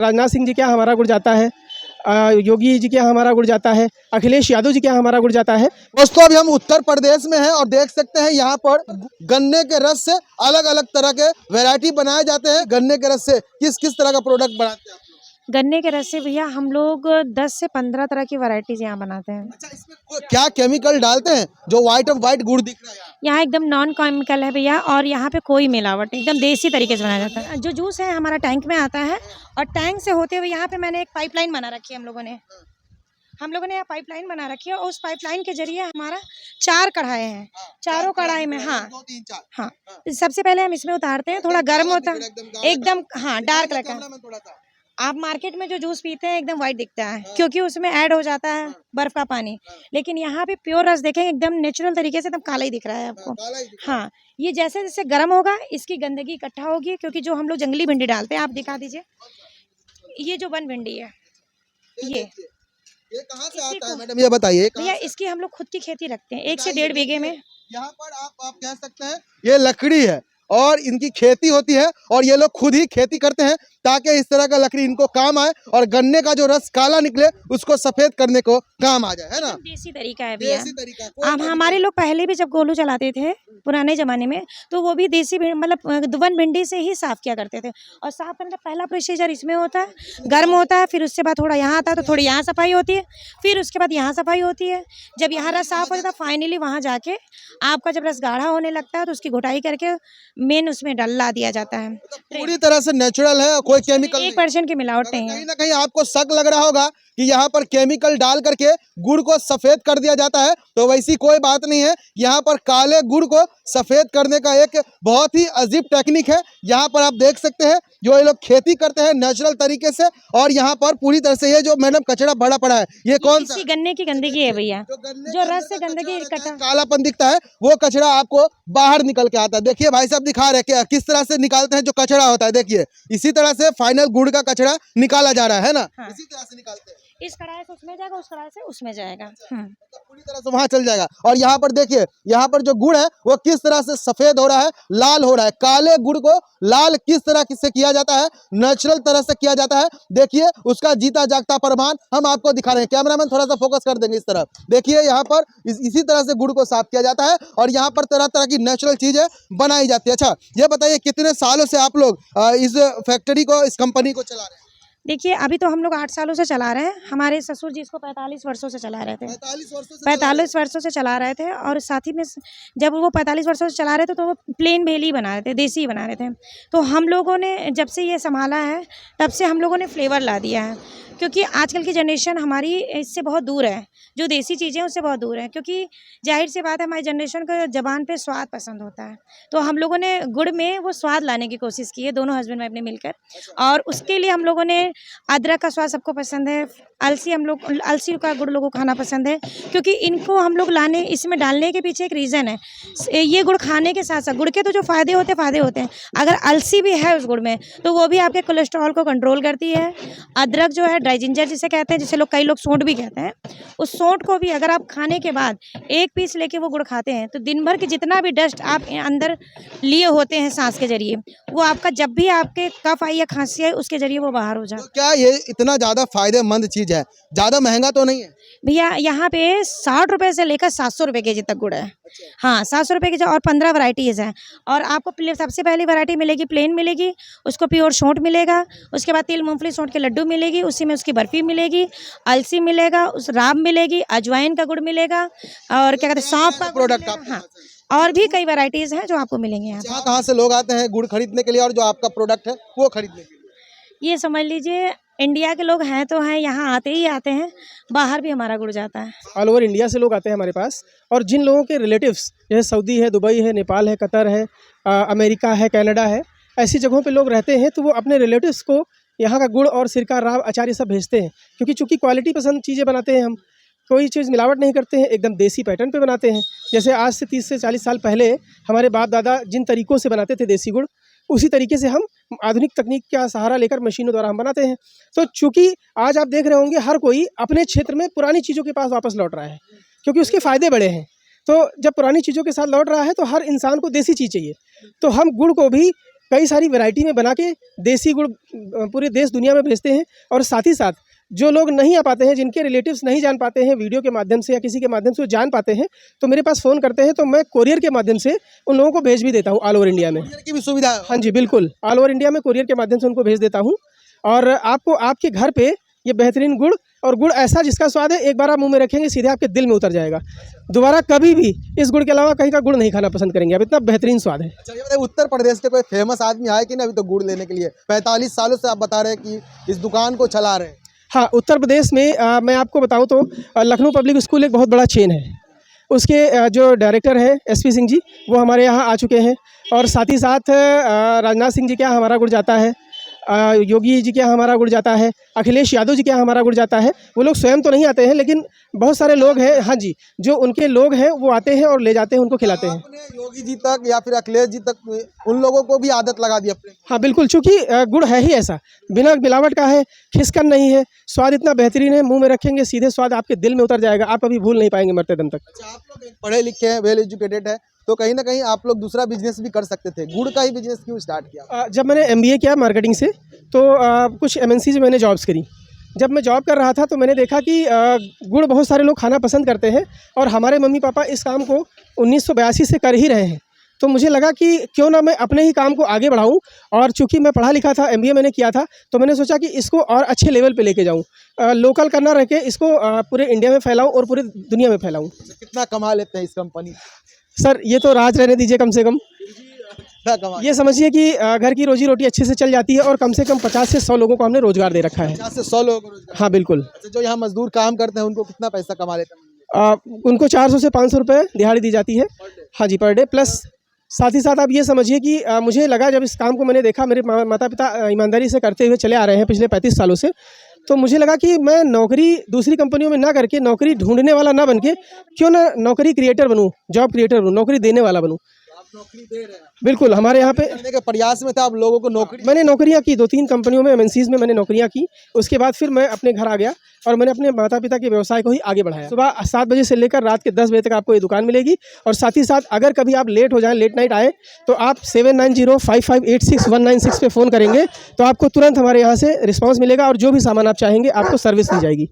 राजनाथ सिंह जी के यहाँ हमारा गुड़ जाता है, योगी जी के यहाँ हमारा गुड़ जाता है, अखिलेश यादव जी के यहाँ हमारा गुड़ जाता है। दोस्तों अभी हम उत्तर प्रदेश में हैं और देख सकते हैं यहाँ पर गन्ने के रस से अलग अलग तरह के वैरायटी बनाए जाते हैं। गन्ने के रस से किस किस तरह का प्रोडक्ट बनाते हैं आप लोग? गन्ने के रस से भैया हम लोग 10 से 15 तरह की वैरायटीज यहाँ बनाते हैं। अच्छा, इसमें क्या केमिकल डालते हैं जो व्हाइट गुड़ दिख रहा है यहाँ एकदम नॉन केमिकल है भैया, और यहाँ पे कोई मिलावट नहीं, एकदम देसी तरीके से बनाया जाता है। जो जूस है हमारा टैंक में आता है, और टैंक से होते हुए यहाँ पे मैंने एक पाइपलाइन बना रखी है हम लोगों ने यहाँ पाइपलाइन बना रखी है, और उस पाइपलाइन के जरिए हमारा 4 कढ़ाई हैं। चारों कढ़ाई में हाँ 2 3 4 हाँ सबसे पहले हम इसमें उतारते हैं, थोड़ा गर्म होता है एकदम, हाँ डार्क कलर का। आप मार्केट में जो जूस पीते हैं एकदम वाइट दिखता है, क्योंकि उसमें ऐड हो जाता है बर्फ का पानी, लेकिन यहाँ पे प्योर रस देखें एकदम नेचुरल तरीके से एकदम काला ही दिख रहा है आपको। हाँ, ये जैसे जैसे गर्म होगा इसकी गंदगी इकट्ठा होगी, क्योंकि जो हम लोग जंगली भिंडी डालते हैं, आप दिखा दीजिए, ये जो वन भिंडी है ये कहाँ से आता है मैडम, ये बताइए। भैया इसकी हम लोग खुद की खेती रखते हैं, 1 से 1.5 बीघे में। यहाँ पर आप कह सकते हैं ये लकड़ी है और इनकी खेती होती है, और ये लोग खुद ही खेती करते हैं ताकि इस तरह का लकड़ी इनको काम आए और गन्ने का जो रस काला निकले उसको सफेद करने को काम आ जाए, है ना। देसी तरीका है भैया। देसी तरीका। अब हमारे लोग पहले भी जब गोलू चलाते थे पुराने जमाने में, तो वो भी देसी मतलब वन भिंडी से ही साफ किया करते थे, और साफ करने का पहला प्रोसीजर इसमें होता है, गर्म होता है, फिर उसके बाद थोड़ा यहाँ आता है तो थोड़ी यहाँ सफाई होती है, फिर उसके बाद यहाँ सफाई होती है। जब यहाँ रस साफ हो जाता है फाइनली वहाँ जाके आपका जब रस गाढ़ा होने लगता है तो उसकी घुटाई करके मेन उसमें डाला दिया जाता है। पूरी तरह से नेचुरल है, कोई केमिकल 1% की मिलावट नहीं है। कहीं ना कहीं आपको शक लग रहा होगा कि यहाँ पर केमिकल डाल करके गुड़ को सफेद कर दिया जाता है, तो वैसी कोई बात नहीं है। यहाँ पर काले गुड़ को सफेद करने का एक बहुत ही अजीब टेक्निक है। यहाँ पर आप देख सकते हैं जो ये लोग खेती करते हैं नेचुरल तरीके से, और यहाँ पर पूरी तरह से ये जो मैडम कचरा भरा पड़ा है ये कौन सा? गन्ने की गंदगी है भैया, जो रस से गंदगी इकट्ठा कालापन दिखता है वो कचरा आपको बाहर निकल के आता है। देखिए भाई साहब दिखा रहे हैं किस तरह से निकालते हैं जो कचरा होता है। देखिए इसी तरह से फाइनल गुड़ का कचरा निकाला जा रहा है ना। हाँ। इसी तरह से निकालते हैं, इस कढ़ाई से उसमें जाएगा, उस कढ़ाई से उसमें जाएगा। पूरी तरह से वहां चल जाएगा। और यहाँ पर देखिए यहाँ पर जो गुड़ है वो किस तरह से सफेद हो रहा है, लाल हो रहा है। काले गुड़ को लाल किस तरह से किया जाता है, नेचुरल तरह से किया जाता है। देखिए उसका जीता जागता प्रमाण हम आपको दिखा रहे हैं। कैमरामैन थोड़ा सा फोकस कर देंगे इस तरफ। देखिए यहाँ पर इसी तरह से गुड़ को साफ किया जाता है, और यहाँ पर तरह तरह की नेचुरल चीजें बनाई जाती है। अच्छा ये बताइए कितने सालों से आप लोग इस फैक्ट्री को, इस कंपनी को चला रहे हैं? देखिए अभी तो हम लोग 8 सालों से चला रहे हैं, हमारे ससुर जी इसको 45 वर्षों से चला रहे थे। 45 वर्षों से चला रहे थे, और साथ ही में जब वो 45 वर्षों से चला रहे थे तो वो प्लेन भेल ही बना रहे थे, देसी बना रहे थे। तो हम लोगों ने जब से ये संभाला है तब से हम लोगों ने फ्लेवर ला दिया है, क्योंकि आजकल की जनरेशन हमारी इससे बहुत दूर है, जो देसी चीज़ें उससे बहुत दूर है, क्योंकि जाहिर सी बात है हमारी जनरेशन को ज़बान पे स्वाद पसंद होता है। तो हम लोगों ने गुड़ में वो स्वाद लाने की कोशिश की है, दोनों हस्बैंड वाइफ ने मिलकर, और उसके लिए हम लोगों ने अदरक का स्वाद सबको पसंद है, अलसी का गुड़ लोगों को खाना पसंद है, क्योंकि इनको हम लोग लाने इसमें डालने के पीछे एक रीज़न है। ये गुड़ खाने के साथ साथ गुड़ के तो जो फ़ायदे होते हैं, अगर अलसी भी है उस गुड़ में तो वो भी आपके कोलेस्ट्रॉल को कंट्रोल करती है। अदरक जो है ड्राई जिंजर जिसे कहते हैं, जिसे लोग कई लोग सौंठ भी कहते हैं, उस सौंठ को भी अगर आप खाने के बाद 1 पीस लेके वो गुड़ खाते हैं तो दिन भर के जितना भी डस्ट आप अंदर लिए होते हैं सांस के जरिए, वो आपका जब भी आपके कफ आई या खांसी आई उसके जरिए वो बाहर हो जाए। तो क्या ये इतना ज्यादा फायदेमंद चीज है, ज्यादा महंगा तो नहीं है? भैया यहाँ पे 60 रुपए से लेकर 700 रुपए केजी तक गुड़ है। हाँ 700 रुपए केजी, और 15 वैरायटीज़ हैं। और आपको सबसे पहली वैरायटी मिलेगी प्लेन मिलेगी, उसको प्योर सौंठ मिलेगा, उसके बाद तिल मूंगफली सौंठ के लड्डू मिलेगी, उसी में उसकी बर्फी मिलेगी, अलसी मिलेगा, उस राब मिलेगी, अजवाइन का गुड़ मिलेगा, और क्या कहते हैं सौंफ का प्रोडक्ट। हाँ, और भी कई वैरायटीज़ हैं जो आपको मिलेंगे यहाँ। कहाँ से लोग आते हैं गुड़ खरीदने के लिए और जो आपका प्रोडक्ट है वो खरीदने के लिए? ये समझ लीजिए इंडिया के लोग हैं तो हैं, यहाँ आते ही आते हैं, बाहर भी हमारा गुड़ जाता है। ऑल ओवर इंडिया से लोग आते हैं हमारे पास, और जिन लोगों के रिलेटिव्स जैसे सऊदी है, दुबई है, नेपाल है, कतर है, अमेरिका है, कनाडा है, ऐसी जगहों पे लोग रहते हैं, तो वो अपने रिलेटिव्स को यहाँ का गुड़ और सिरका, राब, अचार ये सब भेजते हैं, क्योंकि चूँकि क्वालिटी पसंद चीज़ें बनाते हैं हम, कोई चीज़ मिलावट नहीं करते हैं, एकदम देसी पैटर्न पे बनाते हैं। जैसे आज से 30 से 40 साल पहले हमारे बाप दादा जिन तरीक़ों से बनाते थे देसी गुड़, उसी तरीके से हम आधुनिक तकनीक का सहारा लेकर मशीनों द्वारा हम बनाते हैं। तो चूँकि आज आप देख रहे होंगे हर कोई अपने क्षेत्र में पुरानी चीज़ों के पास वापस लौट रहा है, क्योंकि उसके फ़ायदे बड़े हैं। तो जब पुरानी चीज़ों के साथ लौट रहा है तो हर इंसान को देसी चीज़ चाहिए। तो हम गुड़ को भी कई सारी वैरायटी में बना के देसी गुड़ पूरे देश दुनिया में भेजते हैं। और साथ ही साथ जो लोग नहीं आ पाते हैं, जिनके रिलेटिव्स नहीं जान पाते हैं वीडियो के माध्यम से या किसी के माध्यम से वो जान पाते हैं, तो मेरे पास फ़ोन करते हैं, तो मैं कोरियर के माध्यम से उन लोगों को भेज भी देता हूँ ऑल ओवर इंडिया में। कुरियर की भी सुविधा है। हाँ जी, बिल्कुल, ऑल ओवर इंडिया में कोरियर के माध्यम से उनको भेज देता हूँ। और आपको आपके घर पे ये बेहतरीन गुड़, और गुड़ ऐसा जिसका स्वाद है एक बार आप मुंह में रखेंगे सीधे आपके दिल में उतर जाएगा। दोबारा कभी भी इस गुड़ के अलावा कहीं का गुड़ नहीं खाना पसंद करेंगे आप, इतना बेहतरीन स्वाद है। अच्छा, ये बताइए उत्तर प्रदेश के कोई फेमस आदमी आए कि नहीं अभी तो गुड़ लेने के लिए? 45 सालों से आप बता रहे हैं कि इस दुकान को चला रहे हैं। हाँ, उत्तर प्रदेश में मैं आपको बताऊँ तो लखनऊ पब्लिक स्कूल एक बहुत बड़ा चेन है। उसके जो डायरेक्टर हैं SP सिंह जी, वो हमारे यहाँ आ चुके हैं। और साथ ही साथ राजनाथ सिंह जी के यहाँ हमारा गुड़ जाता है, योगी जी के यहाँ हमारा गुड़ जाता है, अखिलेश यादव जी के यहाँ हमारा गुड़ जाता है। वो लोग स्वयं तो नहीं आते हैं, लेकिन बहुत सारे लोग हैं, हाँ जी, जो उनके लोग हैं वो आते हैं और ले जाते हैं, उनको खिलाते हैं। आपने योगी जी तक या फिर अखिलेश जी तक उन लोगों को भी आदत लगा दी अपने? हाँ बिल्कुल, चूँकि गुड़ है ही ऐसा, बिना मिलावट का है, खिसकन नहीं है, स्वाद इतना बेहतरीन है, मुंह में रखेंगे सीधे स्वाद आपके दिल में उतर जाएगा, आप कभी भूल नहीं पाएंगे मरते दम तक। अच्छा, आप लोग पढ़े लिखे हैं, वेल एजुकेटेड है, तो कहीं ना कहीं आप लोग दूसरा बिजनेस भी कर सकते थे, गुड़ का ही बिजनेस क्यों स्टार्ट किया? जब मैंने MBA किया मार्केटिंग से, तो कुछ MNC से मैंने जॉब्स करी। जब मैं जॉब कर रहा था तो मैंने देखा कि गुड़ बहुत सारे लोग खाना पसंद करते हैं, और हमारे मम्मी पापा इस काम को 1982 से कर ही रहे हैं। तो मुझे लगा कि क्यों ना मैं अपने ही काम को आगे बढ़ाऊं। और चूंकि मैं पढ़ा लिखा था, MBA मैंने किया था, तो मैंने सोचा कि इसको और अच्छे लेवल पे लेके जाऊं, लोकल करना रह के इसको पूरे इंडिया में फैलाऊं और पूरी दुनिया में फैलाऊं। कितना कमा लेते हैं इस कंपनी? सर ये तो राज रहने दीजिए, कम से कम कितना कमा? ये समझिए कि घर की रोजी रोटी अच्छे से चल जाती है, और कम से कम 50 से 100 लोगों को हमने रोजगार दे रखा है। 50 से 100 लोगों को रोजगार? हाँ बिल्कुल। अच्छा, जो यहाँ मजदूर काम करते हैं उनको कितना पैसा कमा लेते हैं? उनको 400 से 500 रुपये दिहाड़ी दी जाती है। हाँ जी, पर डे। प्लस साथ ही साथ आप ये समझिए कि मुझे लगा, जब इस काम को मैंने देखा, मेरे माता पिता ईमानदारी से करते हुए चले आ रहे हैं पिछले 35 सालों से, तो मुझे लगा कि मैं नौकरी दूसरी कंपनियों में ना करके, नौकरी ढूंढने वाला ना बन के, क्यों ना नौकरी क्रिएटर बनूं, जॉब क्रिएटर बनूं, नौकरी देने वाला बनूं। आप नौकरी दे रहे हैं? बिल्कुल, हमारे यहाँ पे करने के प्रयास में था आप लोगों को नौकरी? मैंने नौकरियाँ की, 2-3 कंपनियों में, MNCs में मैंने नौकरियाँ की। उसके बाद फिर मैं अपने घर आ गया और मैंने अपने माता पिता के व्यवसाय को ही आगे बढ़ाया। सुबह 7 बजे से लेकर रात के 10 बजे तक आपको ये दुकान मिलेगी। और साथ ही साथ अगर कभी आप लेट हो जाएं, लेट नाइट आए, तो आप 7905586196 पे फ़ोन करेंगे तो आपको तुरंत हमारे यहाँ से रिस्पांस मिलेगा, और जो भी सामान आप चाहेंगे आपको सर्विस दी जाएगी।